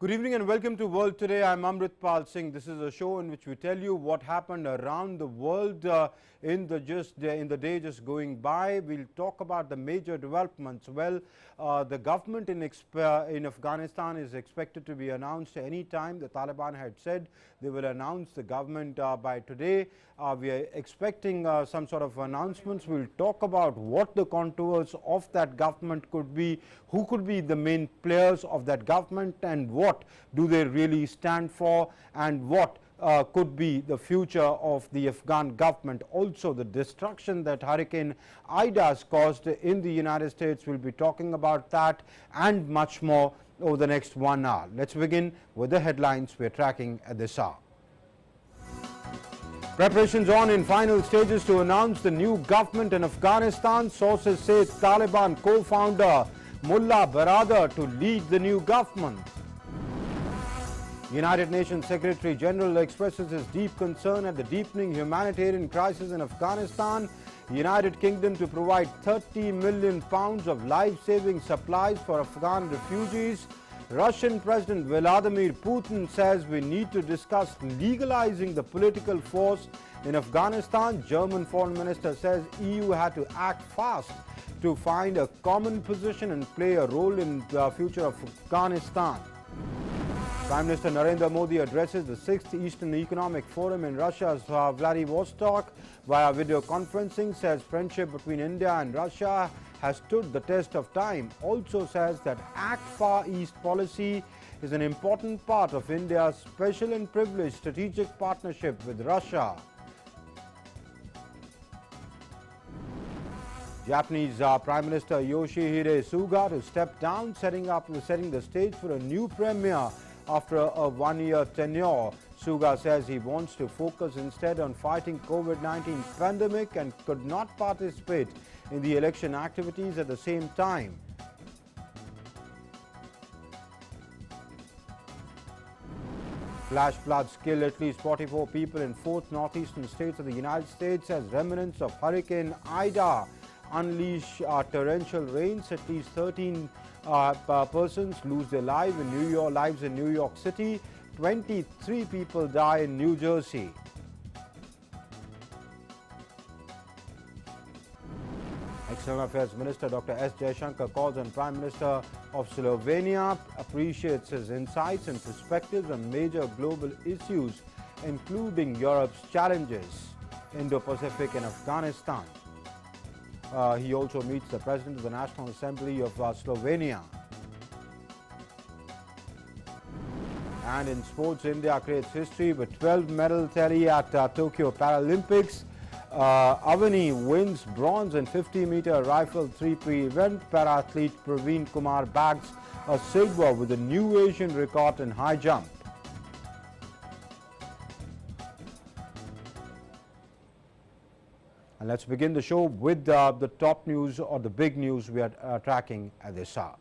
Good evening and welcome to World Today. I'm Amritpal Singh. This is a show in which we tell you what happened around the world in the day just going by. We'll talk about the major developments. Well, the government in Afghanistan is expected to be announced any time. The Taliban had said they will announce the government by today. We are expecting some sort of announcements. We'll talk about what the contours of that government could be, who could be the main players of that government, and what do they really stand for, and what could be the future of the Afghan government. Also, the destruction that Hurricane Ida has caused in the United States. We'll be talking about that and much more over the next 1 hour. Let's begin with the headlines we're tracking at this hour. Preparations on in final stages to announce the new government in Afghanistan. Sources say Taliban co-founder Mullah Baradar to lead the new government. United Nations Secretary General expresses his deep concern at the deepening humanitarian crisis in Afghanistan. United Kingdom to provide £30 million of life-saving supplies for Afghan refugees. Russian President Vladimir Putin says we need to discuss legalizing the political force in Afghanistan. German Foreign Minister says EU had to act fast to find a common position and play a role in the future of Afghanistan. Prime Minister Narendra Modi addresses the 6th Eastern Economic Forum in Russia's Vladivostok via video conferencing. Says friendship between India and Russia has stood the test of time. Also says that Act Far East policy is an important part of India's special and privileged strategic partnership with Russia. Japanese Prime Minister Yoshihide Suga to step down, setting the stage for a new premier after a one-year tenure. Suga says he wants to focus instead on fighting COVID-19 pandemic and could not participate in the election activities at the same time. Flash floods kill at least 44 people in 4 northeastern states of the United States as remnants of Hurricane Ida unleash torrential rains. At least 13 persons lose their lives in New York City. 23 people die in New Jersey. External Affairs Minister Dr. S. Jaishankar calls on Prime Minister of Slovenia, appreciates his insights and perspectives on major global issues, including Europe's challenges, Indo-Pacific and Afghanistan. He also meets the President of the National Assembly of Slovenia. And in sports, India creates history with 12 medal tally at Tokyo Paralympics. Avani wins bronze in 50-meter rifle 3P event. Para-athlete Praveen Kumar bags a silver with a new Asian record in high jump. And let's begin the show with the top news or the big news we are tracking at this hour.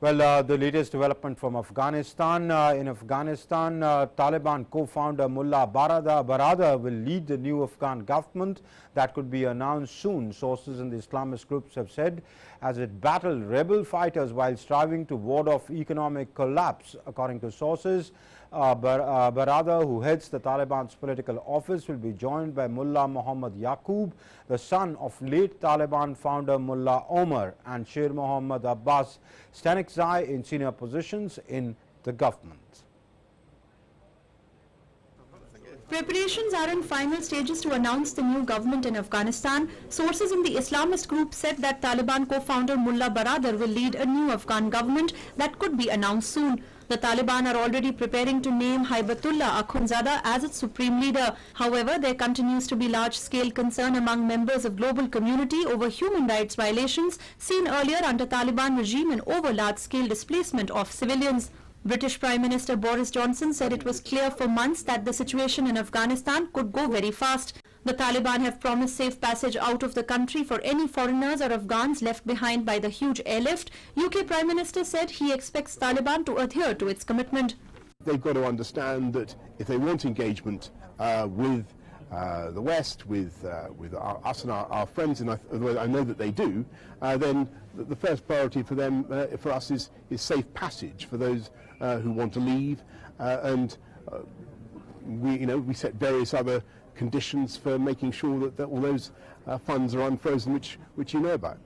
Well, the latest development from Afghanistan. In Afghanistan, Taliban co-founder Mullah Baradar will lead the new Afghan government that could be announced soon. Sources in the Islamist groups have said as it battled rebel fighters while striving to ward off economic collapse. According to sources, Baradar, who heads the Taliban's political office, will be joined by Mullah Muhammad Yaqub, the son of late Taliban founder Mullah Omar, and Sher Mohammad Abbas Stanekzai in senior positions in the government. Preparations are in final stages to announce the new government in Afghanistan. Sources in the Islamist group said that Taliban co-founder Mullah Baradar will lead a new Afghan government that could be announced soon. The Taliban are already preparing to name Haibatullah Akhundzada as its supreme leader. However, there continues to be large-scale concern among members of global community over human rights violations seen earlier under Taliban regime and over large-scale displacement of civilians. British Prime Minister Boris Johnson said it was clear for months that the situation in Afghanistan could go very fast. The Taliban have promised safe passage out of the country for any foreigners or Afghans left behind by the huge airlift. UK Prime Minister said he expects Taliban to adhere to its commitment. They've got to understand that if they want engagement with the West, with us and our friends, and I know that they do, then the first priority for them, for us, is safe passage for those who want to leave, and we set various other conditions for making sure that all those funds are unfrozen, which you know about.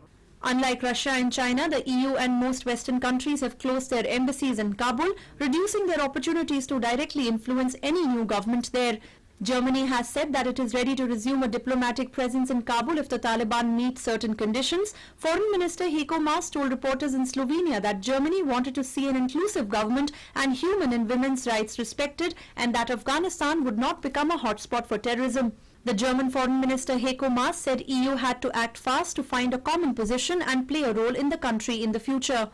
Unlike Russia and China, the EU and most Western countries have closed their embassies in Kabul, reducing their opportunities to directly influence any new government there. Germany has said that it is ready to resume a diplomatic presence in Kabul if the Taliban meet certain conditions. Foreign Minister Heiko Maas told reporters in Slovenia that Germany wanted to see an inclusive government and human and women's rights respected, and that Afghanistan would not become a hotspot for terrorism. The German Foreign Minister Heiko Maas said EU had to act fast to find a common position and play a role in the country in the future.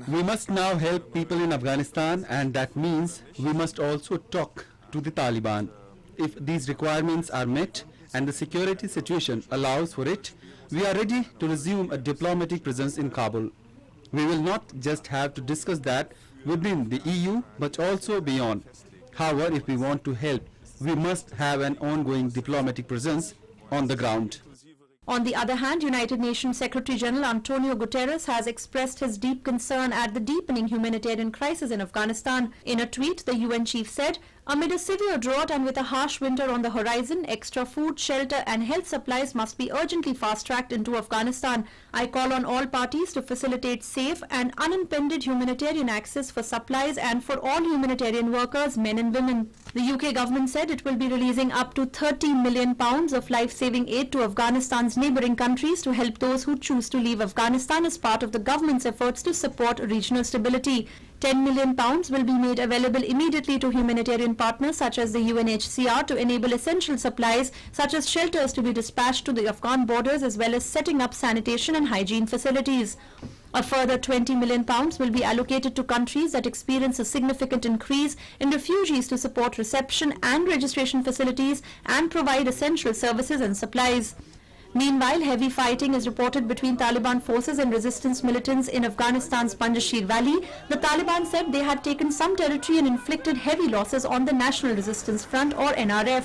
We must now help people in Afghanistan, and that means we must also talk to the Taliban. If these requirements are met and the security situation allows for it, we are ready to resume a diplomatic presence in Kabul. We will not just have to discuss that within the EU, but also beyond. However, if we want to help, we must have an ongoing diplomatic presence on the ground. On the other hand, United Nations Secretary General Antonio Guterres has expressed his deep concern at the deepening humanitarian crisis in Afghanistan. In a tweet, the UN chief said, "Amid a severe drought and with a harsh winter on the horizon, extra food, shelter and health supplies must be urgently fast-tracked into Afghanistan. I call on all parties to facilitate safe and unimpeded humanitarian access for supplies and for all humanitarian workers, men and women." The UK government said it will be releasing up to £30 million of life-saving aid to Afghanistan's neighbouring countries to help those who choose to leave Afghanistan as part of the government's efforts to support regional stability. £10 million will be made available immediately to humanitarian partners such as the UNHCR to enable essential supplies such as shelters to be dispatched to the Afghan borders, as well as setting up sanitation and hygiene facilities. A further £20 million will be allocated to countries that experience a significant increase in refugees to support reception and registration facilities and provide essential services and supplies. Meanwhile, heavy fighting is reported between Taliban forces and resistance militants in Afghanistan's Panjshir Valley. The Taliban said they had taken some territory and inflicted heavy losses on the National Resistance Front, or NRF.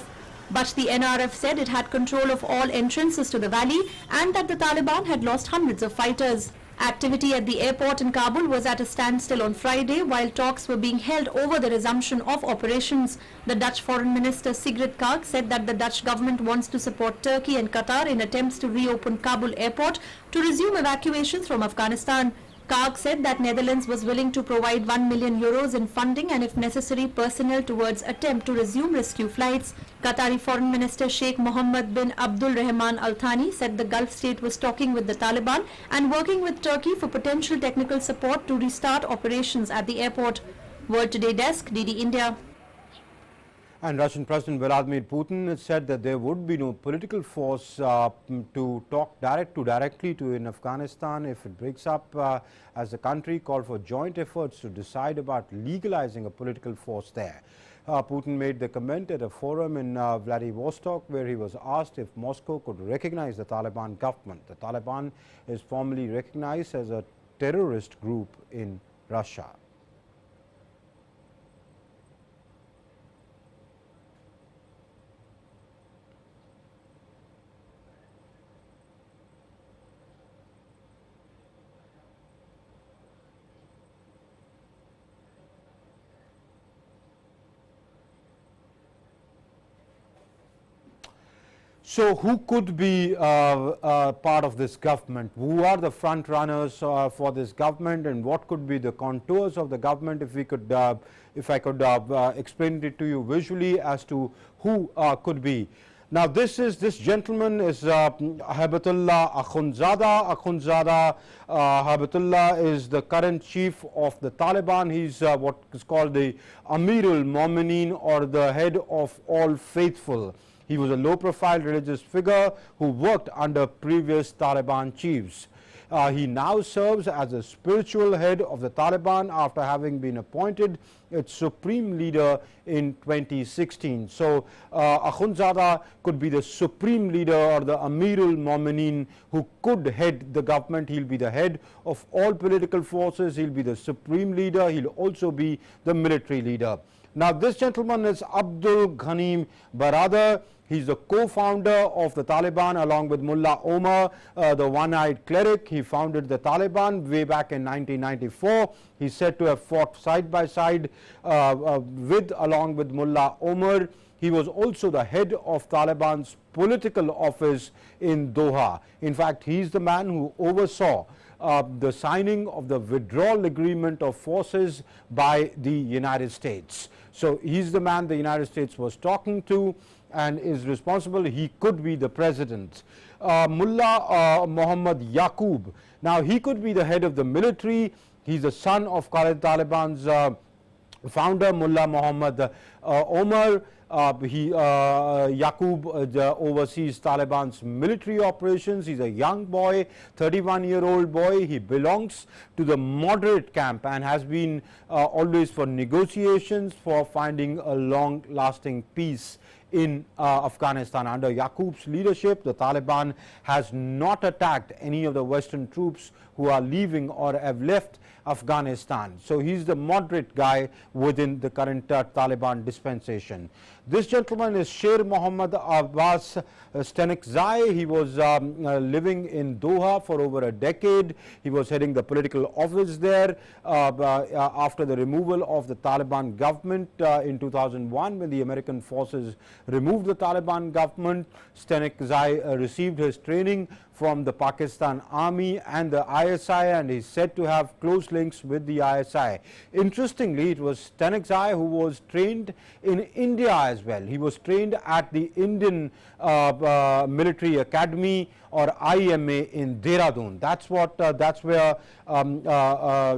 But the NRF said it had control of all entrances to the valley and that the Taliban had lost hundreds of fighters. Activity at the airport in Kabul was at a standstill on Friday while talks were being held over the resumption of operations. The Dutch Foreign Minister Sigrid Kaag said that the Dutch government wants to support Turkey and Qatar in attempts to reopen Kabul airport to resume evacuations from Afghanistan. Kaag said that Netherlands was willing to provide €1 million in funding and, if necessary, personnel towards attempt to resume rescue flights. Qatari Foreign Minister Sheikh Mohammed bin Abdul Rahman Al Thani said the Gulf state was talking with the Taliban and working with Turkey for potential technical support to restart operations at the airport. World Today Desk, DD India. And Russian President Vladimir Putin said that there would be no political force to talk directly to in Afghanistan if it breaks up, as the country called for joint efforts to decide about legalizing a political force there. Putin made the comment at a forum in Vladivostok, where he was asked if Moscow could recognize the Taliban government. The Taliban is formally recognized as a terrorist group in Russia. So who could be part of this government? Who are the front runners for this government, and what could be the contours of the government? If I could explain it to you visually as to who could be. Now this gentleman is Hibatullah Akhundzada. Hibatullah is the current chief of the Taliban. He's what is called the Amirul Momineen, or the head of all faithful. He was a low-profile religious figure who worked under previous Taliban chiefs. He now serves as a spiritual head of the Taliban after having been appointed its supreme leader in 2016. So Akhundzada could be the supreme leader, or the Amirul Momineen, who could head the government. He'll be the head of all political forces. He'll be the supreme leader. He'll also be the military leader. Now, this gentleman is Abdul Ghani Baradar. He's the co-founder of the Taliban along with Mullah Omar, the one-eyed cleric. He founded the Taliban way back in 1994. He's said to have fought side by side along with Mullah Omar. He was also the head of Taliban's political office in Doha. In fact, he's the man who oversaw the signing of the withdrawal agreement of forces by the United States. So he's the man the United States was talking to and is responsible. He could be the president. Mullah Muhammad Yaqub. Now, he could be the head of the military. He's the son of Taliban's founder, Mullah Muhammad Omar. Yaqub oversees Taliban's military operations. He's a young boy, 31-year-old boy. He belongs to the moderate camp and has been always for negotiations, for finding a long-lasting peace in Afghanistan. Under Yaqub's leadership, the Taliban has not attacked any of the Western troops who are leaving or have left Afghanistan. So he's the moderate guy within the current Taliban dispensation. This gentleman is Sher Mohammad Abbas Stanekzai. He was living in Doha for over a decade. He was heading the political office there after the removal of the Taliban government in 2001, when the American forces removed the Taliban government. Stanekzai received his training from the Pakistan Army and the ISI, and is said to have close links with the ISI. Interestingly, it was Stanekzai who was trained in India as well. He was trained at the Indian Military Academy, or IMA, in Dehradun. That's where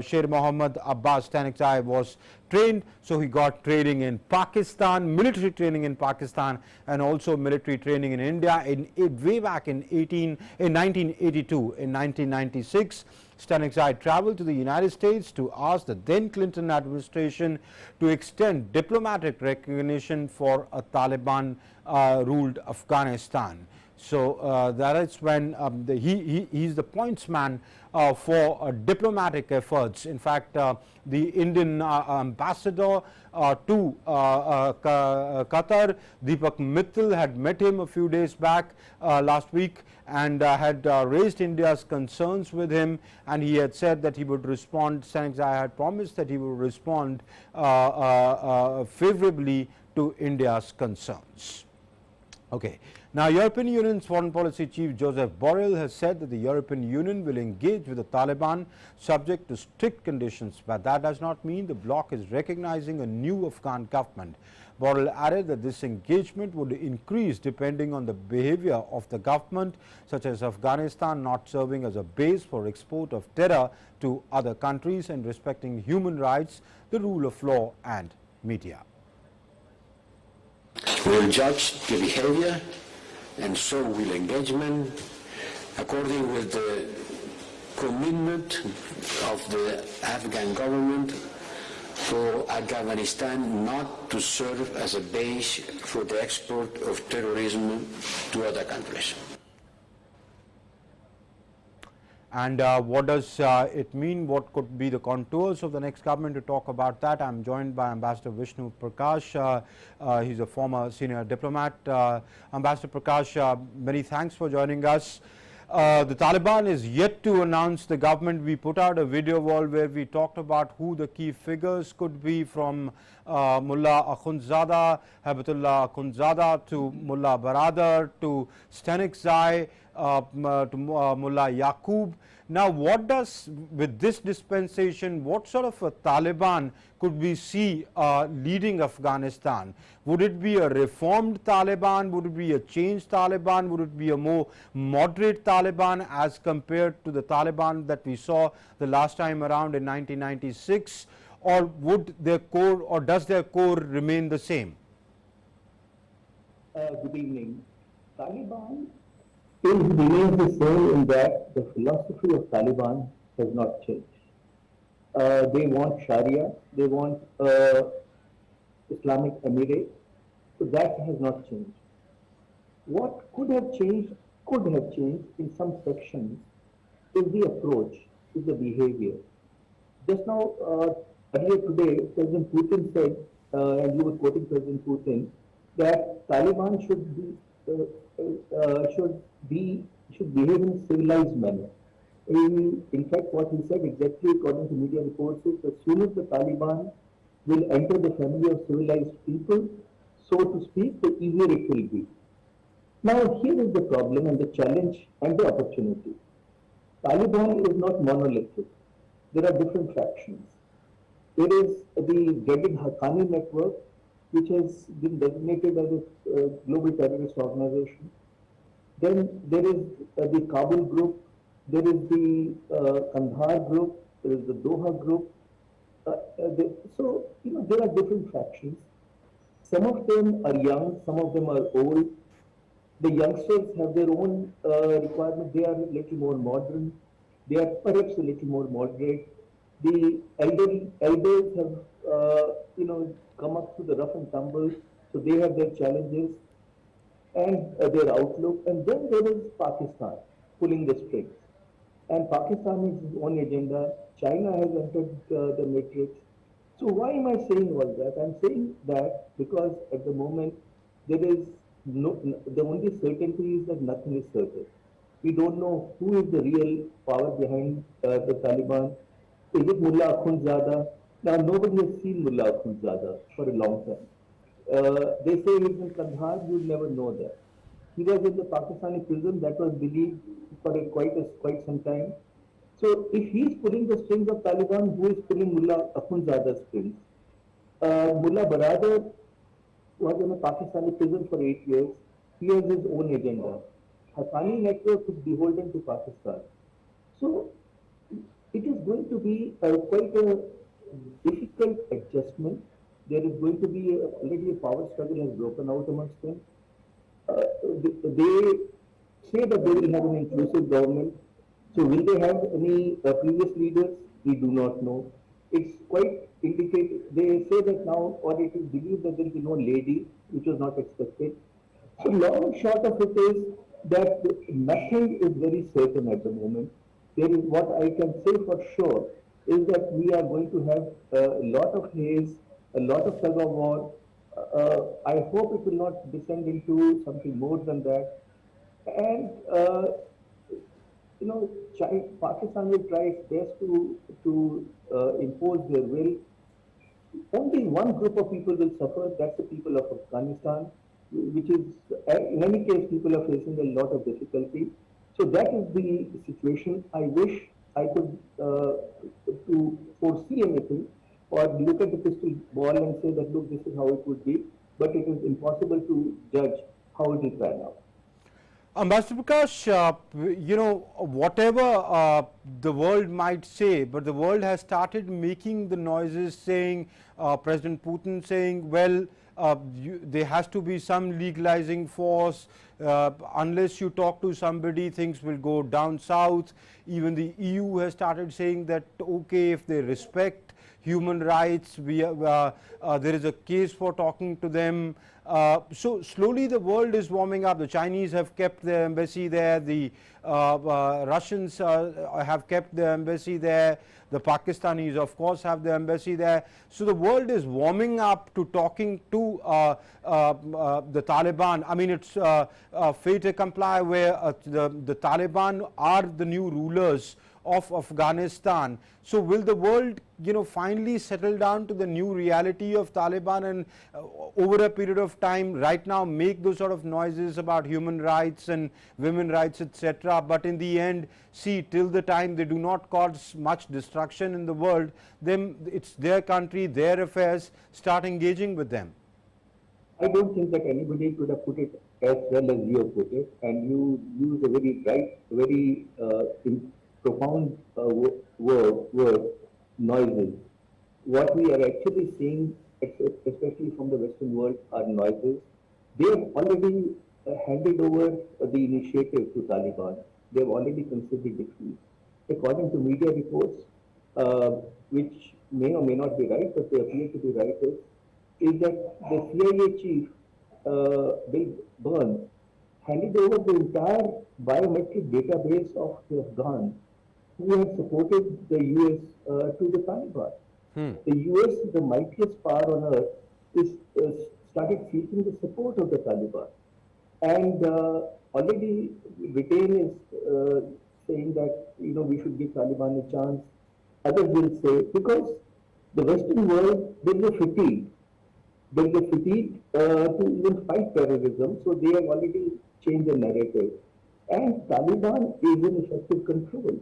Sher Mohammad Abbas Stanekzai was trained. So he got training in Pakistan, military training in Pakistan, and also military training in India way back in 1982. In 1996, Stanekzai traveled to the United States to ask the then Clinton administration to extend diplomatic recognition for a Taliban ruled Afghanistan. So that is when he's the points man for diplomatic efforts. In fact, the Indian ambassador to Qatar, Deepak Mittal, had met him a few days back last week and had raised India's concerns with him, and he had said that he would respond. Stanekzai had promised that he would respond favorably to India's concerns. Okay. Now, European Union's Foreign Policy Chief Joseph Borrell has said that the European Union will engage with the Taliban subject to strict conditions, but that does not mean the bloc is recognizing a new Afghan government. Borrell added that this engagement would increase depending on the behavior of the government, such as Afghanistan not serving as a base for export of terror to other countries, and respecting human rights, the rule of law and media. We will judge the behavior, and so will engagement, according with the commitment of the Afghan government for Afghanistan not to serve as a base for the export of terrorism to other countries. And what does it mean? What could be the contours of the next government? To talk about that, I am joined by Ambassador Vishnu Prakash. He's a former senior diplomat. Ambassador Prakash, many thanks for joining us. The Taliban is yet to announce the government. We put out a video wall where we talked about who the key figures could be, from Mullah Akhundzada, Habibatullah Akhundzada, to Mullah Baradar, to Stanekzai, to Mullah Yaqub. Now, what does, with this dispensation, what sort of a Taliban could we see leading Afghanistan? Would it be a reformed Taliban? Would it be a changed Taliban? Would it be a more moderate Taliban as compared to the Taliban that we saw the last time around in 1996? Or would their core, or does their core remain the same? Good evening. Taliban remains the same in that the philosophy of Taliban has not changed. They want Sharia, they want Islamic Emirate, so that has not changed. What could have changed in some sections is the approach, is the behavior. Just now, earlier today, President Putin said and you were quoting President Putin, that Taliban should behave in a civilized manner. In fact, what he said exactly according to media reports is as soon as the Taliban will enter the family of civilized people, so to speak, the easier it will be. Now, here is the problem and the challenge and the opportunity. Taliban is not monolithic. There are different factions. There is the dreaded Haqqani network, which has been designated as a global terrorist organization. Then there is the Kabul group, there is the Kandahar group, there is the Doha group. So, there are different factions. Some of them are young, some of them are old. The youngsters have their own requirements. They are a little more modern. They are perhaps a little more moderate. The elders have, come up to the rough and tumble, so they have their challenges and their outlook. And then there is Pakistan pulling the strings. And Pakistan has its own agenda. China has entered the matrix. So why am I saying all that? I'm saying that because at the moment there is the only certainty is that nothing is certain. We don't know who is the real power behind the Taliban. Is it Mullah Akhundzada? Now nobody has seen Mullah Akhundzada for a long time. They say he's in Kandahar, you'll never know that. He was in the Pakistani prison, that was believed for quite some time. So if he's pulling the strings of Taliban, who is pulling Mullah Akhundzada's strings? Mullah Baradar was in a Pakistani prison for 8 years. He has his own agenda. Haqqani network is beholden to Pakistan. So it is going to be quite a difficult adjustment. There is going to be already a power struggle has broken out amongst them. They say that they will have an inclusive government. So will they have any previous leaders? We do not know. It's quite indicated. They say that now, or it is believed that there will be no lady, which was not expected. So long and short of it is that nothing is very certain at the moment. There is what I can say for sure is that we are going to have a lot of haze, a lot of tug of war. I hope it will not descend into something more than that. And Pakistan will try its best to impose their will. Only one group of people will suffer. That's the people of Afghanistan, which is, in any case, people are facing a lot of difficulty. So that is the situation. I wish I could to foresee anything or look at the crystal ball and say that, look, this is how it would be. But it is impossible to judge how it will pan out. Ambassador Prakash, whatever the world might say, but the world has started making the noises saying, President Putin saying, well, there has to be some legalizing force. Unless you talk to somebody, things will go down south. Even the EU has started saying that, okay, if they respect human rights, there is a case for talking to them. So slowly the world is warming up. The Chinese have kept their embassy there. The Russians have kept their embassy there. The Pakistanis, of course, have their embassy there. So the world is warming up to talking to the Taliban. I mean, it's fait accompli where the Taliban are the new rulers of Afghanistan. So will the world, finally settle down to the new reality of Taliban and over a period of time right now make those sort of noises about human rights and women rights, etc. But in the end, see, till the time they do not cause much destruction in the world, then it's their country, their affairs, start engaging with them. I don't think that anybody could have put it as well as you have put it, and you use a very right, very profound word, noises. What we are actually seeing, especially from the Western world, are noises. They have already handed over the initiative to Taliban. They have already conceded defeat. According to media reports, which may or may not be right, but they appear to be right, is that the CIA chief, Bill Burns, handed over the entire biometric database of the Afghans who had supported the US to the Taliban. The US is the mightiest power on earth, is started seeking the support of the Taliban. And already Britain is saying that, you know, we should give Taliban a chance. Others will say, because the Western world, they were fatigued. They were fatigued to even fight terrorism, so they have already changed the narrative. And Taliban is in effective control.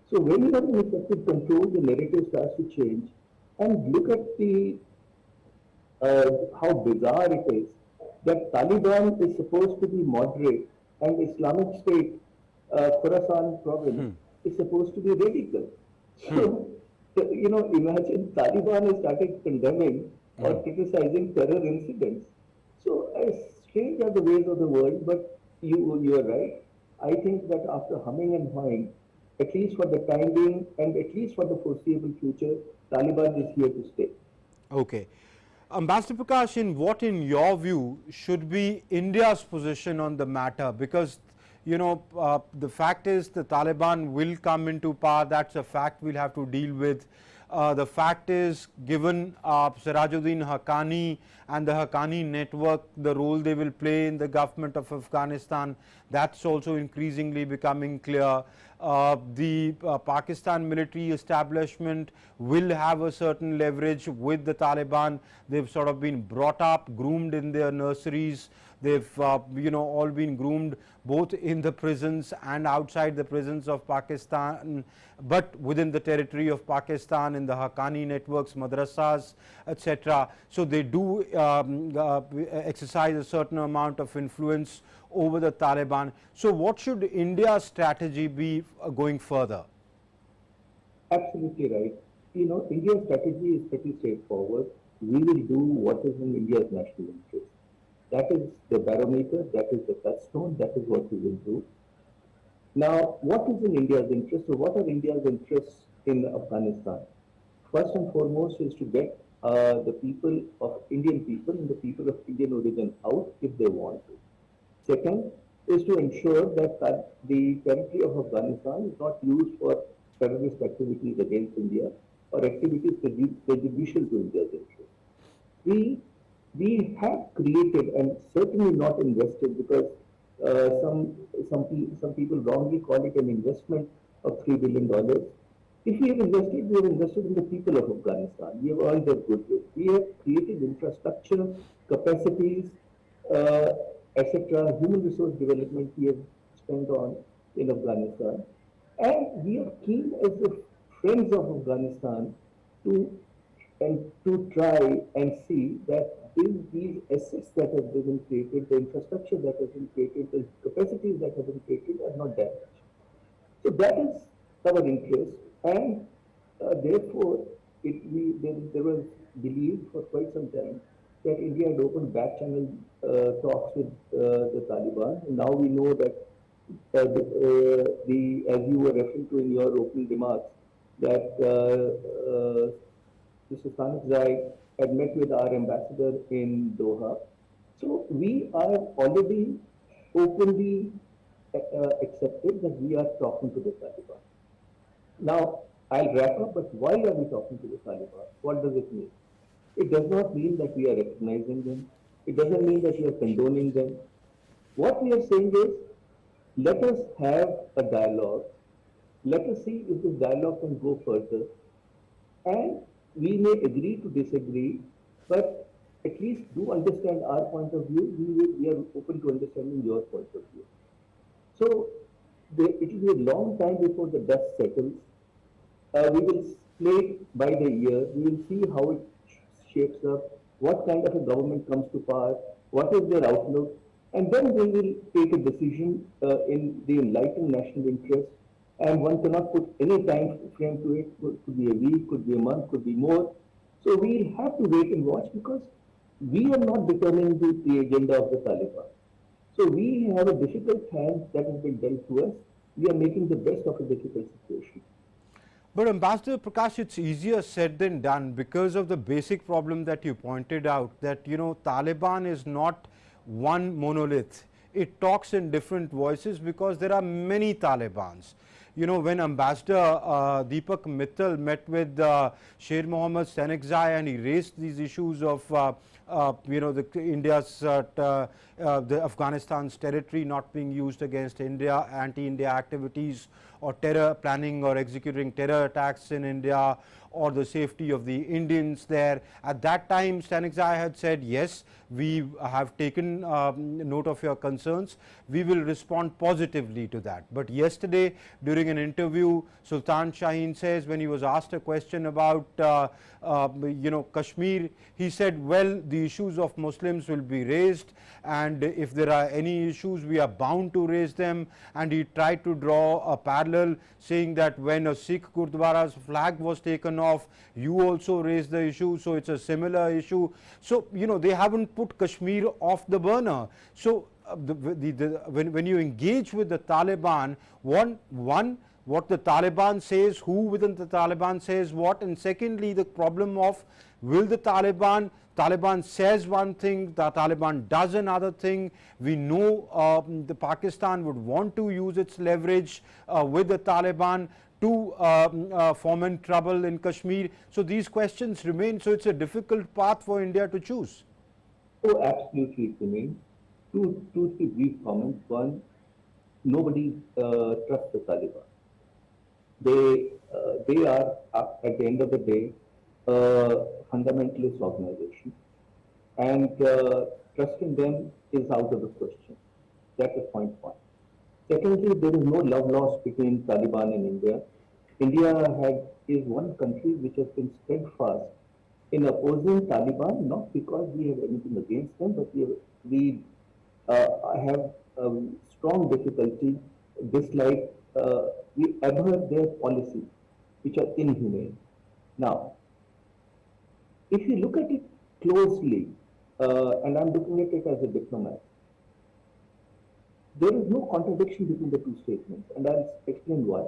So when you are in effective control, the narrative starts to change. And look at the how bizarre it is that Taliban is supposed to be moderate and Islamic State, Khorasan province, is supposed to be radical. So, you know, imagine Taliban has started condemning or criticizing terror incidents. So, as strange are the ways of the world, but you are right. I think that after humming and hawing, at least for the time being and at least for the foreseeable future, Taliban is here to stay. Okay. Ambassador Prakash, what in your view should be India's position on the matter? Because, you know, the fact is the Taliban will come into power, that's a fact we'll have to deal with. The fact is, given Sirajuddin Haqqani and the Haqqani network, the role they will play in the government of Afghanistan, that's also increasingly becoming clear. The Pakistan military establishment will have a certain leverage with the Taliban. They've sort of been brought up, groomed in their nurseries. They've, you know, all been groomed both in the prisons and outside the prisons of Pakistan, but within the territory of Pakistan, in the Haqqani networks, madrasas, etc. So they do exercise a certain amount of influence over the Taliban. So what should India's strategy be going further? Absolutely right. You know, India's strategy is pretty straightforward. We will do what is in India's national interest. That is the barometer, that is the touchstone, that is what we will do. Now, what is in India's interest, or what are India's interests in Afghanistan? First and foremost is to get the people of Indian people and the people of Indian origin out if they want to. Second is to ensure that the territory of Afghanistan is not used for terrorist activities against India or activities prejudicial to India's interests. We have created and certainly not invested, because some people wrongly call it an investment of $3 billion. If we have invested in the people of Afghanistan. We have earned their goodwill. We have created infrastructure, capacities, etc. Human resource development we have spent on in Afghanistan. And we are keen as the friends of Afghanistan to try and see that these assets that have been created, the infrastructure that has been created, the capacities that have been created are not damaged. So that is our interest, and therefore there was belief for quite some time that India had opened back channel talks with the Taliban. And now we know that as you were referring to in your opening remarks, that Mr. Stanizai had met with our ambassador in Doha. So we are already openly accepted that we are talking to the Taliban. Now, I'll wrap up, but why are we talking to the Taliban? What does it mean? It does not mean that we are recognizing them. It doesn't mean that we are condoning them. What we are saying is, let us have a dialogue. Let us see if this dialogue can go further. And we may agree to disagree, but at least do understand our point of view. We are open to understanding your point of view. So it will be a long time before the dust settles. We will play it by the ear. We will see how it shapes up, what kind of a government comes to power, what is their outlook, and then we will take a decision in the enlightened national interest. And one cannot put any time frame to it. Could be a week, could be a month, could be more. So we have to wait and watch, because we are not determining the agenda of the Taliban. So we have a difficult hand that has been dealt to us. We are making the best of a difficult situation. But Ambassador Prakash, it's easier said than done, because of the basic problem that you pointed out, that, you know, Taliban is not one monolith. It talks in different voices because there are many Talibans. You know, when Ambassador Deepak Mittal met with Sher Mohammad Stanizai and he raised these issues of India's the Afghanistan's territory not being used against India, anti-India activities, or terror planning or executing terror attacks in India, or the safety of the Indians there. At that time, Stanexai had said, yes, we have taken note of your concerns. We will respond positively to that. But yesterday, during an interview, Sultan Shaheen says, when he was asked a question about Kashmir, he said, well, the issues of Muslims will be raised, and if there are any issues, we are bound to raise them. And he tried to draw a parallel, saying that when a Sikh Gurdwara's flag was taken off, you also raised the issue, so it's a similar issue. So, they haven't put Kashmir off the burner. So, when you engage with the Taliban, one, what the Taliban says, who within the Taliban says what, and secondly, the problem of, will the Taliban says one thing, the Taliban does another thing. We know the Pakistan would want to use its leverage with the Taliban to foment trouble in Kashmir. So these questions remain. So it's a difficult path for India to choose. Oh, absolutely, it remains. Two, three brief comments. One, nobody trusts the Taliban. They are, at the end of the day, a fundamentalist organization, and trusting them is out of the question. That is point one. Secondly, there is no love lost between Taliban and India. India is one country which has been steadfast in opposing Taliban, not because we have anything against them, but we have strong difficulty, dislike, we abhor their policies, which are inhumane. Now, if you look at it closely, and I'm looking at it as a diplomat, there is no contradiction between the two statements, and I'll explain why.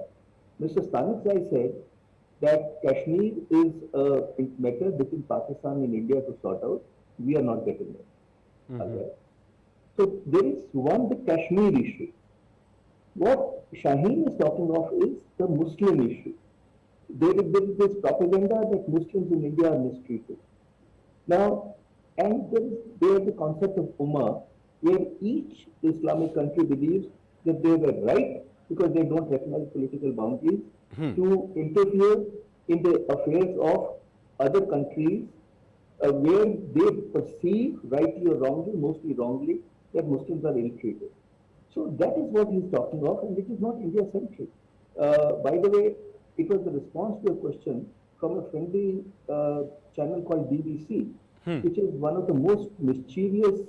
Mr. Stanexai said that Kashmir is a matter between Pakistan and India to sort out. We are not getting it. Okay. So there is the Kashmir issue. What Shaheen is talking of is the Muslim issue. There is this propaganda that Muslims in India are mistreated. Now, and there is the concept of Ummah, where each Islamic country believes that they were right, because they don't recognize political boundaries, to interfere in the affairs of other countries where they perceive, rightly or wrongly, mostly wrongly, that Muslims are ill-treated. So that is what he's talking of, and it is not India-centric. By the way, it was the response to a question from a friendly channel called BBC, which is one of the most mischievous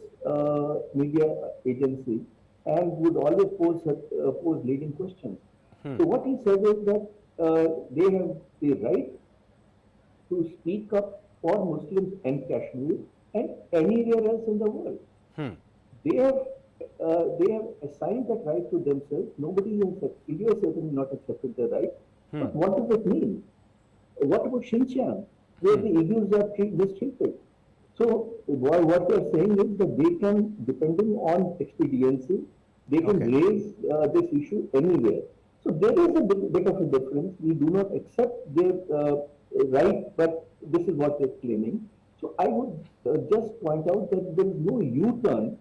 media agencies, and would always pose leading questions. So what he said is that they have the right to speak up for Muslims in Kashmir and anywhere else in the world. They have assigned that right to themselves. Nobody in India has certainly not accepted the right. But what does it mean? What about Xinjiang, where the Uyghurs are mistreated? So what they are saying is that they can, depending on expediency, they can raise this issue anywhere. So there is a bit of a difference. We do not accept their right, but this is what they're claiming. So I would just point out that there is no U-turn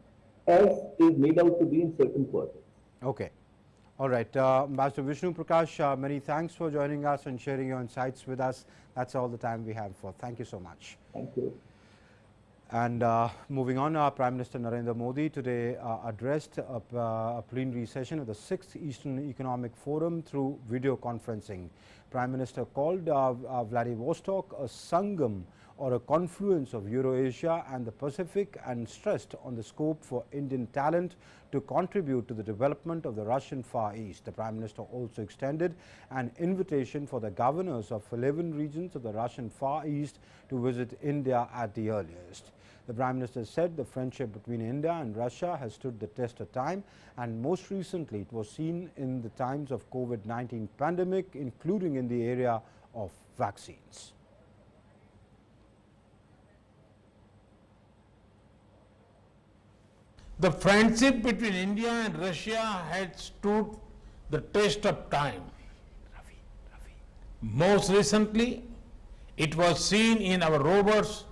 as is made out to be in certain quarters. Okay. All right. Master Vishnu Prakash, many thanks for joining us and sharing your insights with us. That's all the time we have for. Thank you so much. Thank you. And moving on, Prime Minister Narendra Modi today addressed a plenary session of the 6th Eastern Economic Forum through video conferencing. Prime Minister called Vladivostok a Sangam, or a confluence of Eurasia and the Pacific, and stressed on the scope for Indian talent to contribute to the development of the Russian Far East. The Prime Minister also extended an invitation for the governors of 11 regions of the Russian Far East to visit India at the earliest. The Prime Minister said the friendship between India and Russia has stood the test of time, and most recently it was seen in the times of COVID-19 pandemic, including in the area of vaccines. The friendship between India and Russia had stood the test of time. Most recently, it was seen in our robust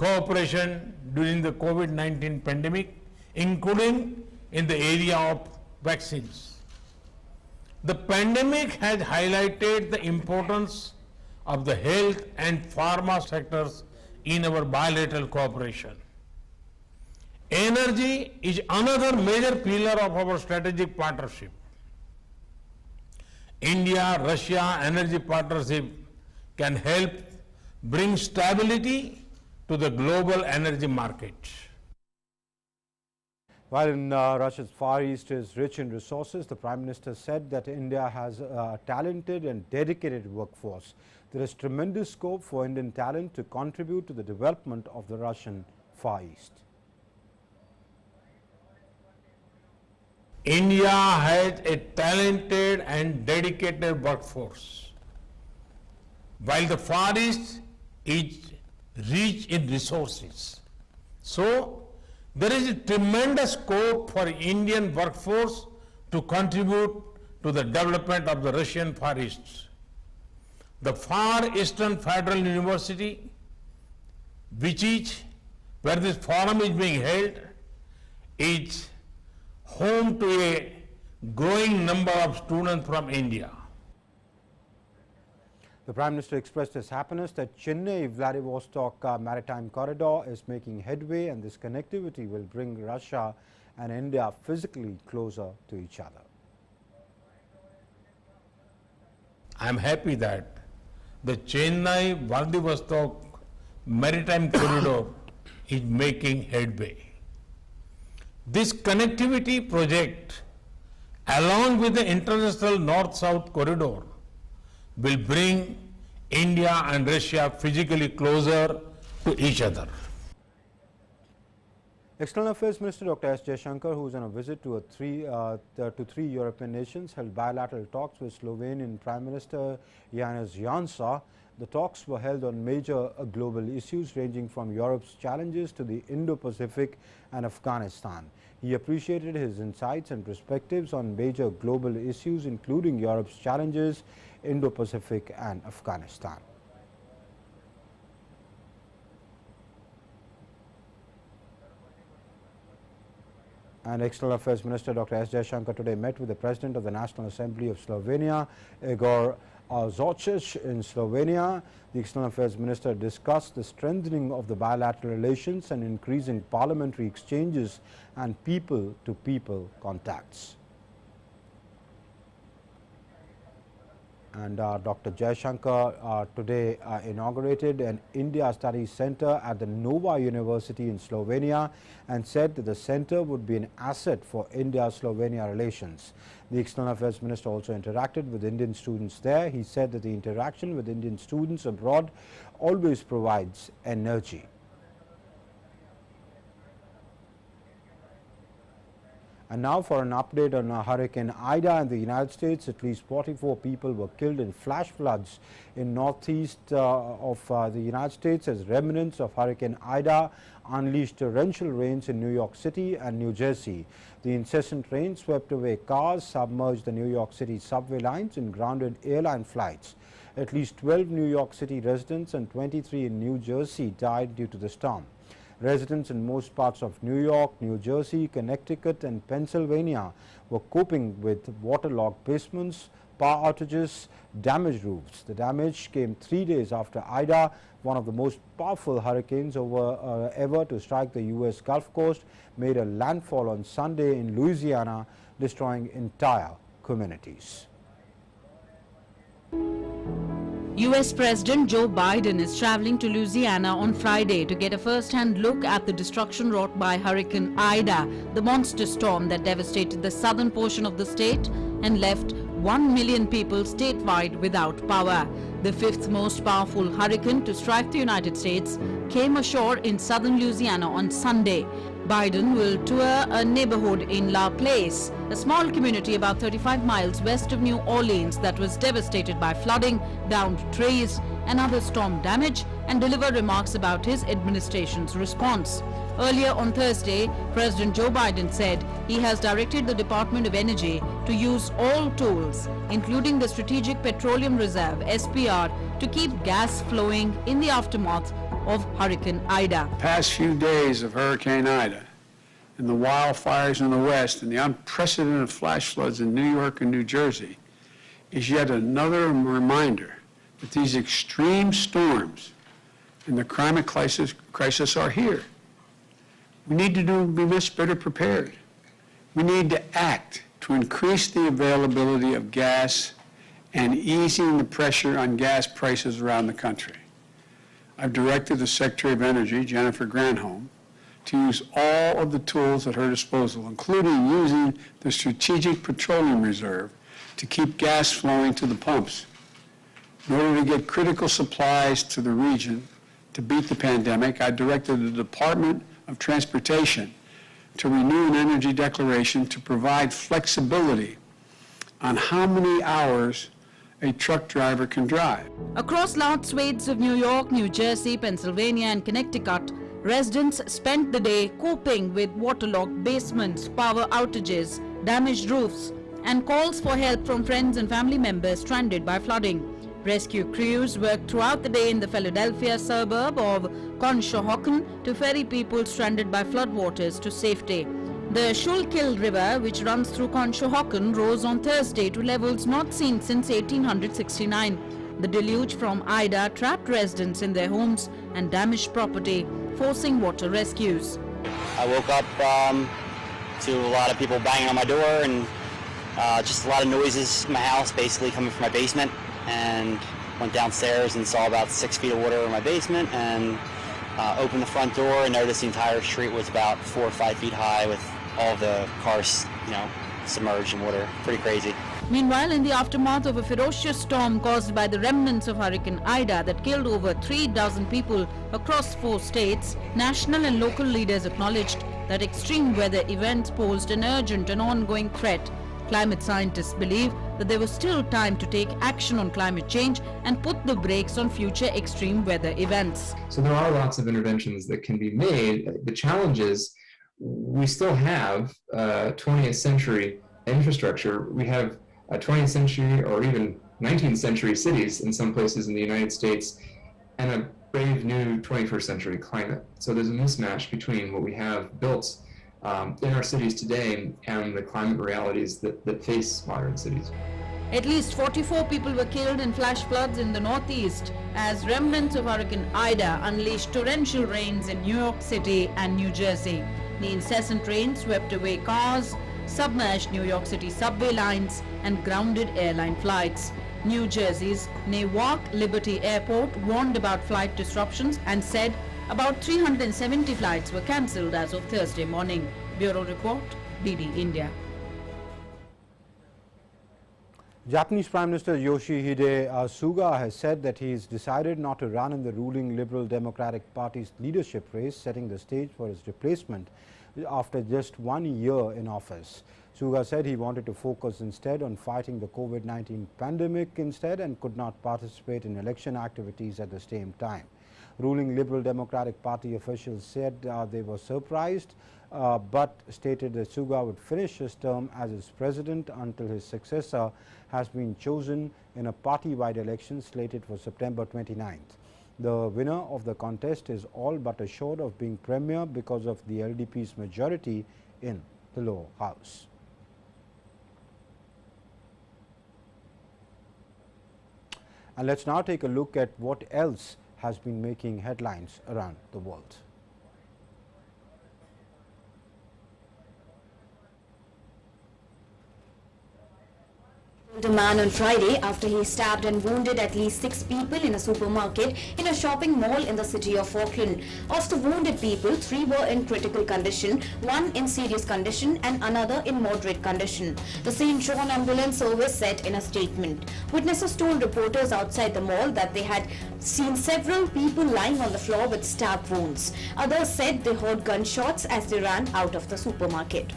cooperation during the COVID-19 pandemic, including in the area of vaccines. The pandemic has highlighted the importance of the health and pharma sectors in our bilateral cooperation. Energy is another major pillar of our strategic partnership. India-Russia energy partnership can help bring stability to the global energy market. While in Russia's Far East is rich in resources, the Prime Minister said that India has a talented and dedicated workforce. There is tremendous scope for Indian talent to contribute to the development of the Russian Far East. India has a talented and dedicated workforce, while the Far East is rich in resources. So, there is a tremendous scope for Indian workforce to contribute to the development of the Russian Far East. The Far Eastern Federal University, where this forum is being held, is home to a growing number of students from India. The Prime Minister expressed his happiness that Chennai-Vladivostok maritime corridor is making headway, and this connectivity will bring Russia and India physically closer to each other. I am happy that the Chennai-Vladivostok maritime corridor is making headway. This connectivity project, along with the international north-south corridor, will bring India and Russia physically closer to each other. External Affairs Minister Dr. S. Jaishankar, who is on a visit to three European nations, held bilateral talks with Slovenian Prime Minister Janez Janša. The talks were held on major global issues ranging from Europe's challenges to the Indo-Pacific and Afghanistan. He appreciated his insights and perspectives on major global issues, including Europe's challenges, Indo-Pacific and Afghanistan. And External Affairs Minister Dr. S. Jaishankar today met with the President of the National Assembly of Slovenia, Igor Zorčič, in Slovenia. The External Affairs Minister discussed the strengthening of the bilateral relations and increasing parliamentary exchanges and people-to-people contacts. And Dr. Jaishankar today inaugurated an India Studies Center at the Nova University in Slovenia and said that the center would be an asset for India-Slovenia relations. The External Affairs Minister also interacted with Indian students there. He said that the interaction with Indian students abroad always provides energy. And now for an update on Hurricane Ida in the United States. At least 44 people were killed in flash floods in northeast of the United States as remnants of Hurricane Ida unleashed torrential rains in New York City and New Jersey. The incessant rain swept away cars, submerged the New York City subway lines and grounded airline flights. At least 12 New York City residents and 23 in New Jersey died due to the storm. Residents in most parts of New York, New Jersey, Connecticut and Pennsylvania were coping with waterlogged basements, power outages, damaged roofs. The damage came 3 days after Ida, one of the most powerful hurricanes ever to strike the U.S. Gulf Coast, made a landfall on Sunday in Louisiana, destroying entire communities. US President Joe Biden is traveling to Louisiana on Friday to get a first-hand look at the destruction wrought by Hurricane Ida, the monster storm that devastated the southern portion of the state and left 1 million people statewide without power. The fifth most powerful hurricane to strike the United States came ashore in southern Louisiana on Sunday. Biden will tour a neighborhood in La Place, a small community about 35 miles west of New Orleans that was devastated by flooding, downed trees and other storm damage, and deliver remarks about his administration's response. Earlier on Thursday, President Joe Biden said he has directed the Department of Energy to use all tools, including the Strategic Petroleum Reserve (SPR), to keep gas flowing in the aftermath of Hurricane Ida. The past few days of Hurricane Ida and the wildfires in the West and the unprecedented flash floods in New York and New Jersey is yet another reminder that these extreme storms and the climate crisis are here. We need to be much better prepared. We need to act to increase the availability of gas and easing the pressure on gas prices around the country. I've directed the Secretary of Energy, Jennifer Granholm, to use all of the tools at her disposal, including using the Strategic Petroleum Reserve to keep gas flowing to the pumps. In order to get critical supplies to the region to beat the pandemic, I directed the Department of Transportation to renew an energy declaration to provide flexibility on how many hours a truck driver can drive. Across large swathes of New York, New Jersey, Pennsylvania and Connecticut, residents spent the day coping with waterlogged basements, power outages, damaged roofs, and calls for help from friends and family members stranded by flooding. Rescue crews worked throughout the day in the Philadelphia suburb of Conshohocken to ferry people stranded by floodwaters to safety. The Schuylkill River, which runs through Conshohocken, rose on Thursday to levels not seen since 1869. The deluge from Ida trapped residents in their homes and damaged property, forcing water rescues. I woke up to a lot of people banging on my door and just a lot of noises in my house, basically coming from my basement, and went downstairs and saw about 6 feet of water in my basement and opened the front door and noticed the entire street was about 4 or 5 feet high with all the cars, submerged in water. Pretty crazy. Meanwhile, in the aftermath of a ferocious storm caused by the remnants of Hurricane Ida that killed over 36 people across 4 states, national and local leaders acknowledged that extreme weather events posed an urgent and ongoing threat. Climate scientists believe that there was still time to take action on climate change and put the brakes on future extreme weather events. So there are lots of interventions that can be made. The challenge is we still have 20th century infrastructure. We have 20th century or even 19th century cities in some places in the United States and a brave new 21st century climate. So there's a mismatch between what we have built in our cities today and the climate realities that face modern cities. At least 44 people were killed in flash floods in the Northeast as remnants of Hurricane Ida unleashed torrential rains in New York City and New Jersey. The incessant rain swept away cars, submerged New York City subway lines, and grounded airline flights. New Jersey's Newark Liberty Airport warned about flight disruptions and said about 370 flights were cancelled as of Thursday morning. Bureau Report, BD India. Japanese Prime Minister Yoshihide Suga has said that he has decided not to run in the ruling Liberal Democratic Party's leadership race, setting the stage for his replacement after just 1 year in office. Suga said he wanted to focus instead on fighting the COVID-19 pandemic and could not participate in election activities at the same time. Ruling Liberal Democratic Party officials said they were surprised but stated that Suga would finish his term as his president until his successor has been chosen in a party-wide election slated for September 29th. The winner of the contest is all but assured of being premier because of the LDP's majority in the lower house. And let's now take a look at what else has been making headlines around the world. A man on Friday after he stabbed and wounded at least 6 people in a supermarket in a shopping mall in the city of Auckland. Of the wounded people, 3 were in critical condition, 1 in serious condition and another in moderate condition. The St. John Ambulance Service said in a statement. Witnesses told reporters outside the mall that they had seen several people lying on the floor with stab wounds. Others said they heard gunshots as they ran out of the supermarket.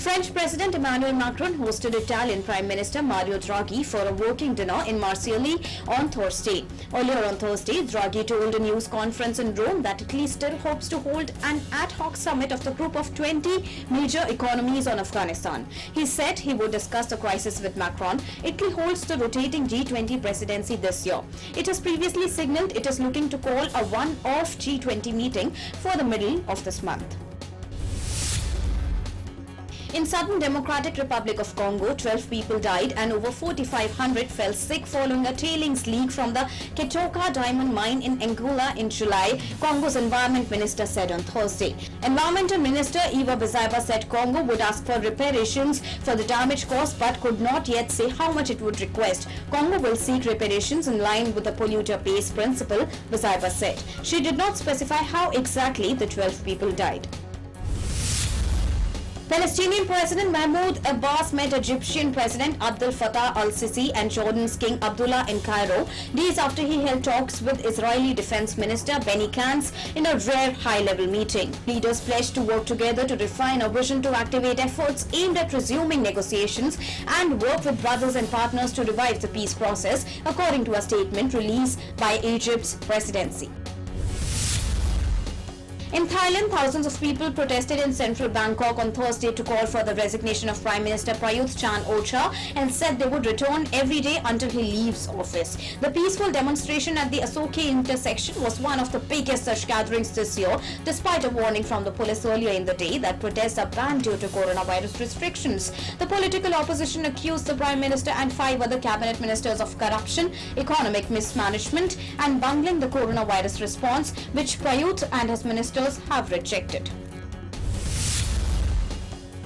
French President Emmanuel Macron hosted Italian Prime Minister Mario Draghi for a working dinner in Marseille on Thursday. Earlier on Thursday, Draghi told a news conference in Rome that Italy still hopes to hold an ad hoc summit of the group of 20 major economies on Afghanistan. He said he would discuss the crisis with Macron. Italy holds the rotating G20 presidency this year. It has previously signaled it is looking to call a one-off G20 meeting for the middle of this month. In Southern Democratic Republic of Congo, 12 people died and over 4,500 fell sick following a tailings leak from the Ketoka diamond mine in Angola in July, Congo's Environment Minister said on Thursday. Environmental Minister Eva Bizaiba said Congo would ask for reparations for the damage caused but could not yet say how much it would request. Congo will seek reparations in line with the polluter pays principle, Bizaiba said. She did not specify how exactly the 12 people died. Palestinian President Mahmoud Abbas met Egyptian President Abdel Fattah al-Sisi and Jordan's King Abdullah in Cairo, days after he held talks with Israeli Defense Minister Benny Gantz in a rare high-level meeting. Leaders pledged to work together to refine a vision to activate efforts aimed at resuming negotiations and work with brothers and partners to revive the peace process, according to a statement released by Egypt's presidency. In Thailand, thousands of people protested in central Bangkok on Thursday to call for the resignation of Prime Minister Prayut Chan-o-cha and said they would return every day until he leaves office. The peaceful demonstration at the Asoke intersection was one of the biggest such gatherings this year, despite a warning from the police earlier in the day that protests are banned due to coronavirus restrictions. The political opposition accused the Prime Minister and 5 other cabinet ministers of corruption, economic mismanagement and bungling the coronavirus response, which Prayut and his ministers have rejected.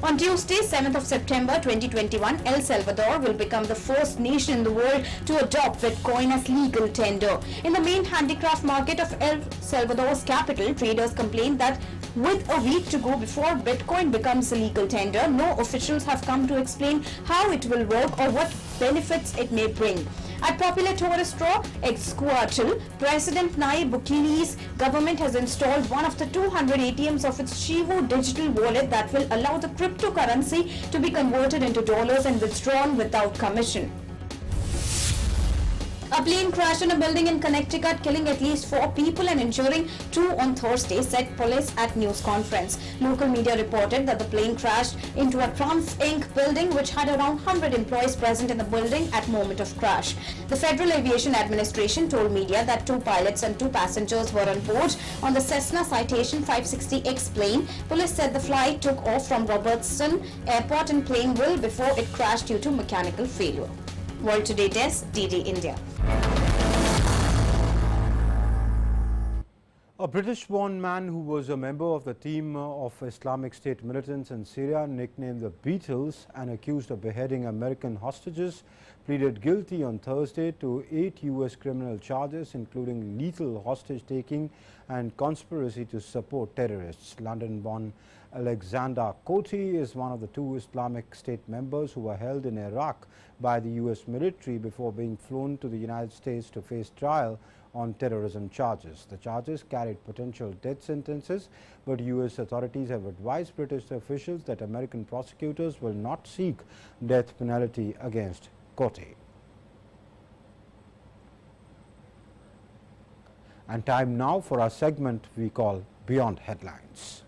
On Tuesday, 7th of September 2021, El Salvador will become the first nation in the world to adopt Bitcoin as legal tender. In the main handicraft market of El Salvador's capital, traders complained that with a week to go before Bitcoin becomes a legal tender, no officials have come to explain how it will work or what benefits it may bring. At popular tourist draw, Excuatl, President Nayib Bukele's government has installed one of the 200 ATMs of its Chivo digital wallet that will allow the cryptocurrency to be converted into dollars and withdrawn without commission. A plane crashed in a building in Connecticut, killing at least 4 people and injuring 2 on Thursday, said police at news conference. Local media reported that the plane crashed into a Trump Inc. building which had around 100 employees present in the building at moment of crash. The Federal Aviation Administration told media that 2 pilots and 2 passengers were on board on the Cessna Citation 560X plane. Police said the flight took off from Robertson Airport in Plainville before it crashed due to mechanical failure. World Today Desk, DD India. A British-born man who was a member of the team of Islamic State militants in Syria, nicknamed the Beatles and accused of beheading American hostages, pleaded guilty on Thursday to 8 U.S. criminal charges, including lethal hostage-taking and conspiracy to support terrorists. London-born Alexander Koti is one of the 2 Islamic State members who were held in Iraq by the U.S. military before being flown to the United States to face trial on terrorism charges. The charges carried potential death sentences, but U.S. authorities have advised British officials that American prosecutors will not seek death penalty against Koti. And time now for our segment we call Beyond Headlines.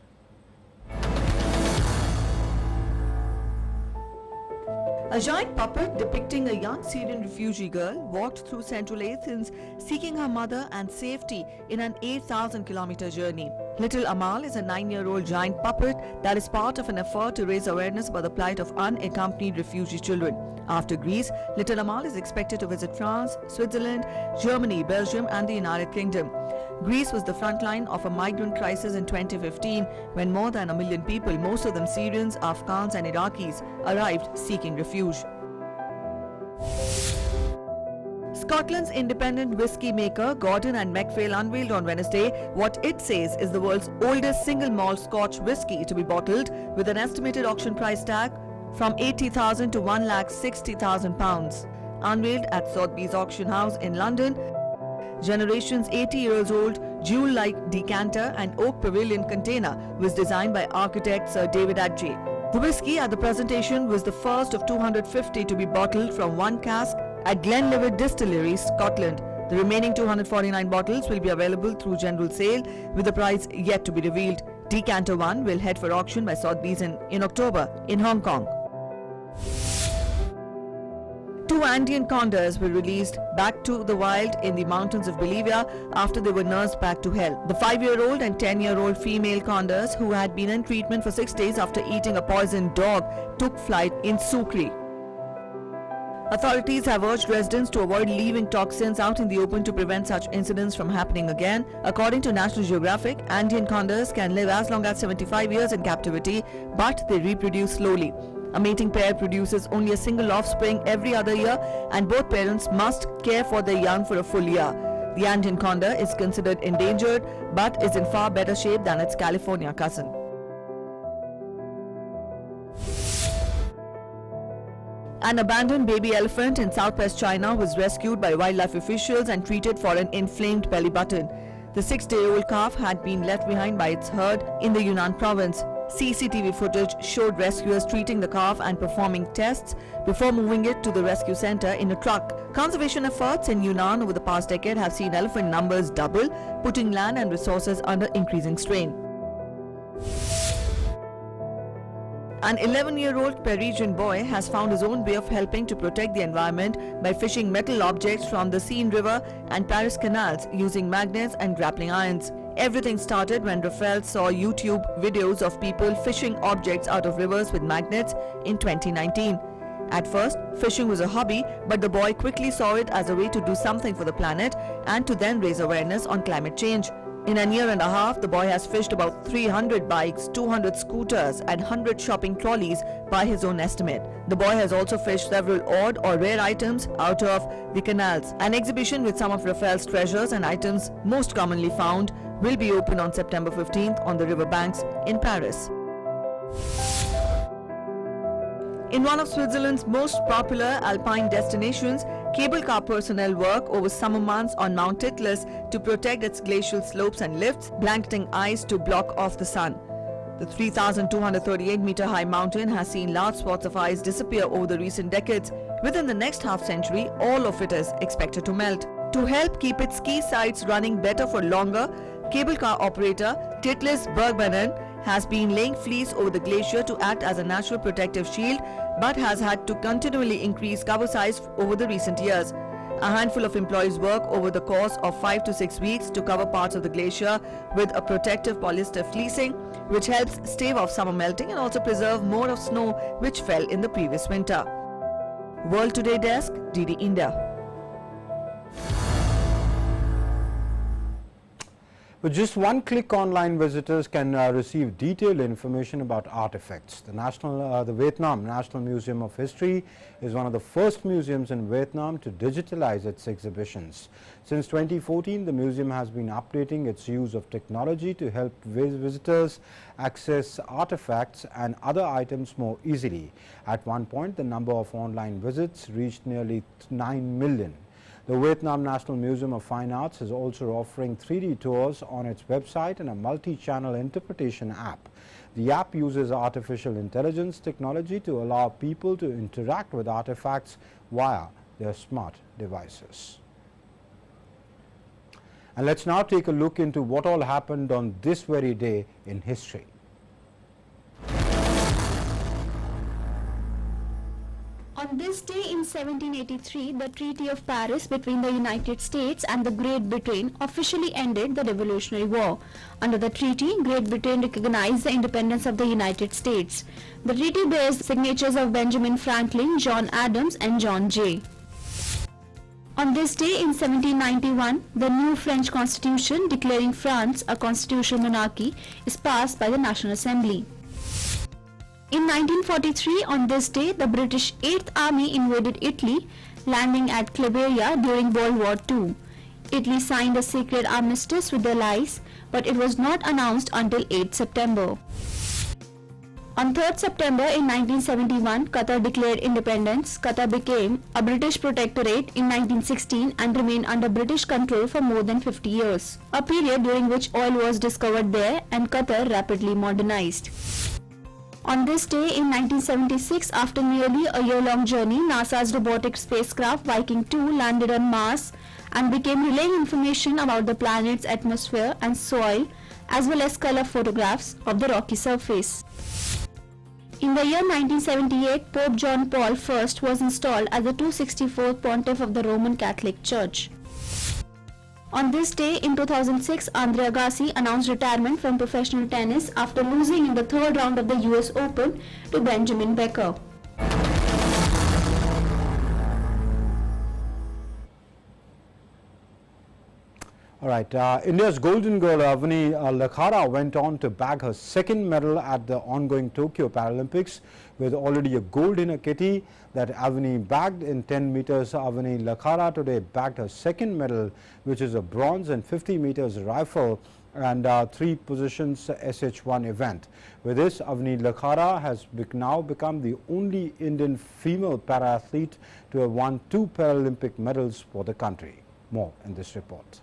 A giant puppet depicting a young Syrian refugee girl walked through Central Athens seeking her mother and safety in an 8,000-kilometer journey. Little Amal is a 9-year-old giant puppet that is part of an effort to raise awareness about the plight of unaccompanied refugee children. After Greece, Little Amal is expected to visit France, Switzerland, Germany, Belgium and the United Kingdom. Greece was the front line of a migrant crisis in 2015 when more than 1 million people, most of them Syrians, Afghans and Iraqis, arrived seeking refuge. Scotland's independent whiskey maker Gordon and Macphail unveiled on Wednesday what it says is the world's oldest single malt Scotch whiskey to be bottled, with an estimated auction price tag from £80,000 to £160,000. Unveiled at Sotheby's auction house in London, Generation's 80-year-old jewel-like decanter and oak pavilion container was designed by architect Sir David Adjaye. The whiskey at the presentation was the first of 250 to be bottled from one cask at Glenlivet Distillery, Scotland. The remaining 249 bottles will be available through general sale, with the price yet to be revealed. Decanter 1 will head for auction by Sotheby's in October in Hong Kong. 2 Andean condors were released back to the wild in the mountains of Bolivia after they were nursed back to health. The 5-year-old and 10-year-old female condors, who had been in treatment for 6 days after eating a poisoned dog, took flight in Sucre. Authorities have urged residents to avoid leaving toxins out in the open to prevent such incidents from happening again. According to National Geographic, Andean condors can live as long as 75 years in captivity, but they reproduce slowly. A mating pair produces only a single offspring every other year, and both parents must care for their young for a full year. The Andean condor is considered endangered, but is in far better shape than its California cousin. An abandoned baby elephant in southwest China was rescued by wildlife officials and treated for an inflamed belly button. The 6-day-old calf had been left behind by its herd in the Yunnan province. CCTV footage showed rescuers treating the calf and performing tests before moving it to the rescue center in a truck. Conservation efforts in Yunnan over the past decade have seen elephant numbers double, putting land and resources under increasing strain. An 11-year-old Parisian boy has found his own way of helping to protect the environment by fishing metal objects from the Seine River and Paris canals using magnets and grappling irons. Everything started when Raphael saw YouTube videos of people fishing objects out of rivers with magnets in 2019. At first, fishing was a hobby, but the boy quickly saw it as a way to do something for the planet and to then raise awareness on climate change. In a year and a half, the boy has fished about 300 bikes, 200 scooters and 100 shopping trolleys by his own estimate. The boy has also fished several odd or rare items out of the canals. An exhibition with some of Raphael's treasures and items most commonly found will be open on September 15th on the riverbanks in Paris. In one of Switzerland's most popular alpine destinations, cable car personnel work over summer months on Mount Titlis to protect its glacial slopes and lifts, blanketing ice to block off the sun. The 3,238-meter high mountain has seen large spots of ice disappear over the recent decades. Within the next half-century, all of it is expected to melt. To help keep its ski sites running better for longer, cable car operator Titlis Bergbanen has been laying fleece over the glacier to act as a natural protective shield, but has had to continually increase cover size over the recent years. A handful of employees work over the course of 5 to 6 weeks to cover parts of the glacier with a protective polyester fleecing, which helps stave off summer melting and also preserve more of snow which fell in the previous winter. World Today Desk, DD India. With just one click, online visitors can receive detailed information about artifacts. The Vietnam National Museum of History is one of the first museums in Vietnam to digitalize its exhibitions. Since 2014, the museum has been updating its use of technology to help visitors access artifacts and other items more easily. At one point, the number of online visits reached nearly 9 million. The Vietnam National Museum of Fine Arts is also offering 3D tours on its website and a multi-channel interpretation app. The app uses artificial intelligence technology to allow people to interact with artifacts via their smart devices. And let's now take a look into what all happened on this very day in history. On this day in 1783, the Treaty of Paris between the United States and the Great Britain officially ended the Revolutionary War. Under the treaty, Great Britain recognized the independence of the United States. The treaty bears signatures of Benjamin Franklin, John Adams and John Jay. On this day in 1791, the new French Constitution declaring France a constitutional monarchy is passed by the National Assembly. In 1943, on this day, the British 8th Army invaded Italy, landing at Claveria during World War II. Italy signed a secret armistice with the Allies, but it was not announced until 8 September. On 3rd September in 1971, Qatar declared independence. Qatar became a British protectorate in 1916 and remained under British control for more than 50 years, a period during which oil was discovered there and Qatar rapidly modernized. On this day in 1976, after nearly a year-long journey, NASA's robotic spacecraft Viking 2 landed on Mars and began relaying information about the planet's atmosphere and soil, as well as color photographs of the rocky surface. In the year 1978, Pope John Paul I was installed as the 264th Pontiff of the Roman Catholic Church. On this day in 2006, Andre Agassi announced retirement from professional tennis after losing in the third round of the US Open to Benjamin Becker. All right, India's golden girl Avani Lakhara went on to bag her second medal at the ongoing Tokyo Paralympics with already a gold in her kitty that Avani bagged in 10 meters. Avani Lakhara today bagged her second medal, which is a bronze in 50 meters rifle and 3 positions SH1 event. With this, Avani Lakhara has now become the only Indian female para-athlete to have won 2 Paralympic medals for the country. More in this report.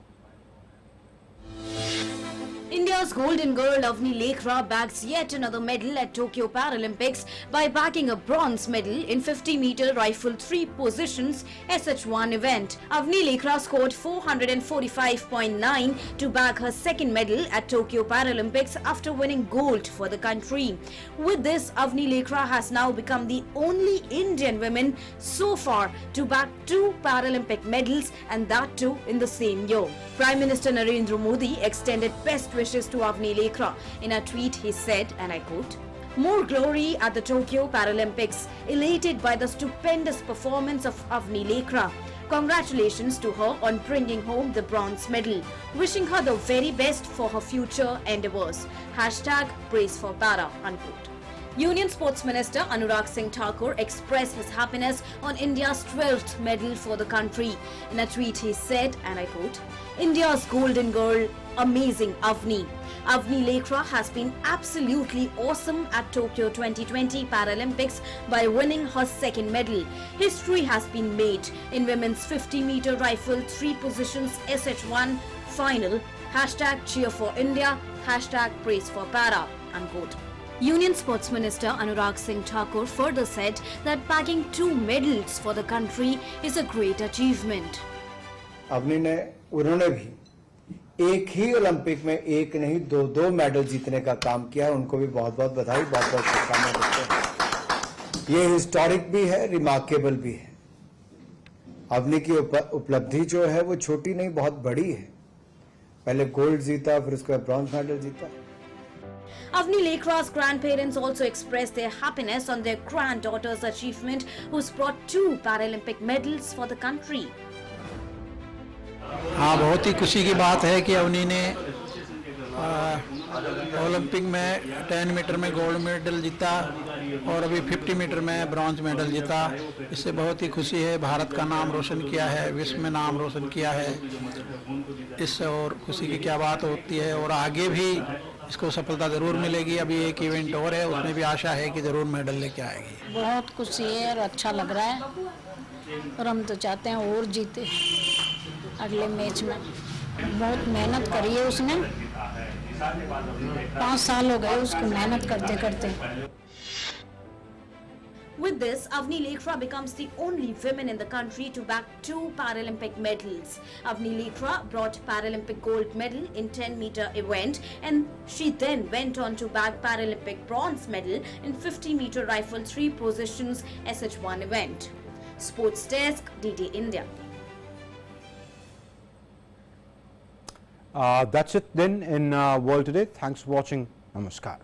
India's golden girl Avani Lakhara bags yet another medal at Tokyo Paralympics by bagging a bronze medal in 50-meter rifle 3 positions SH1 event. Avani Lakhara scored 445.9 to bag her second medal at Tokyo Paralympics after winning gold for the country. With this, Avani Lakhara has now become the only Indian woman so far to bag 2 Paralympic medals, and that too in the same year. Prime Minister Narendra Modi extended best wishes to Avani Lakhara. In a tweet, he said, and I quote, "More glory at the Tokyo Paralympics, elated by the stupendous performance of Avani Lakhara. Congratulations to her on bringing home the bronze medal. Wishing her the very best for her future endeavours. #Praise for Para," unquote. Union Sports Minister Anurag Singh Thakur expressed his happiness on India's 12th medal for the country. In a tweet, he said, and I quote, "India's golden girl, amazing Avani. Avani Lakhara has been absolutely awesome at Tokyo 2020 Paralympics by winning her second medal. History has been made in women's 50-meter rifle 3 positions SH1 final. #Cheer for India, #Praise for Para," unquote. Union Sports Minister Anurag Singh Thakur further said that bagging 2 medals for the country is a great achievement. उन्होंने भी एक ही Olympic में एक नहीं 2 medal जीतने का काम किया है। उनको भी बहुत बहुत बधाई, बहुत बहुत शुभकामनाएं देते हैं। ये हिस्टोरिक भी है, रिमार्केबल भी है। अवनी की उपलब्धि जो है वो छोटी नहीं, बहुत बड़ी है। पहले गोल्ड जीता, फिर उसके बाद ब्रॉन्ज मेडल जीता। Avani Lakhara's grandparents also expressed their happiness on their granddaughter's achievement, who's brought 2 Paralympic medals for the country. हाँ, बहुत ही खुशी की बात है कि अवनी ने ओलंपिक में 10 मीटर में गोल्ड मेडल जीता और अभी 50 मीटर में ब्रॉन्ज मेडल जीता। इससे बहुत ही खुशी है। भारत का नाम रोशन किया है, विश्व में नाम रोशन किया है। इससे और खुशी की क्या बात होती है, और आगे भी इसको सफलता ज़रूर मिलेगी। अभी एक इवेंट और है, उसमें भी आशा है कि ज़रूर मेडल लेके आएगी। बहुत खुशी है और अच्छा लग रहा है, और हम तो चाहते हैं और जीते अगले मैच में। बहुत मेहनत करी है उसने, 5 साल हो गए उसको मेहनत करते करते। With this, Avani Lakhara becomes the only woman in the country to bag 2 Paralympic medals. Avani Lakhara brought Paralympic gold medal in 10-meter event, and she then went on to bag Paralympic bronze medal in 50-meter rifle 3 positions SH1 event. Sports Desk, DD India. That's it then in World Today. Thanks for watching. Namaskar.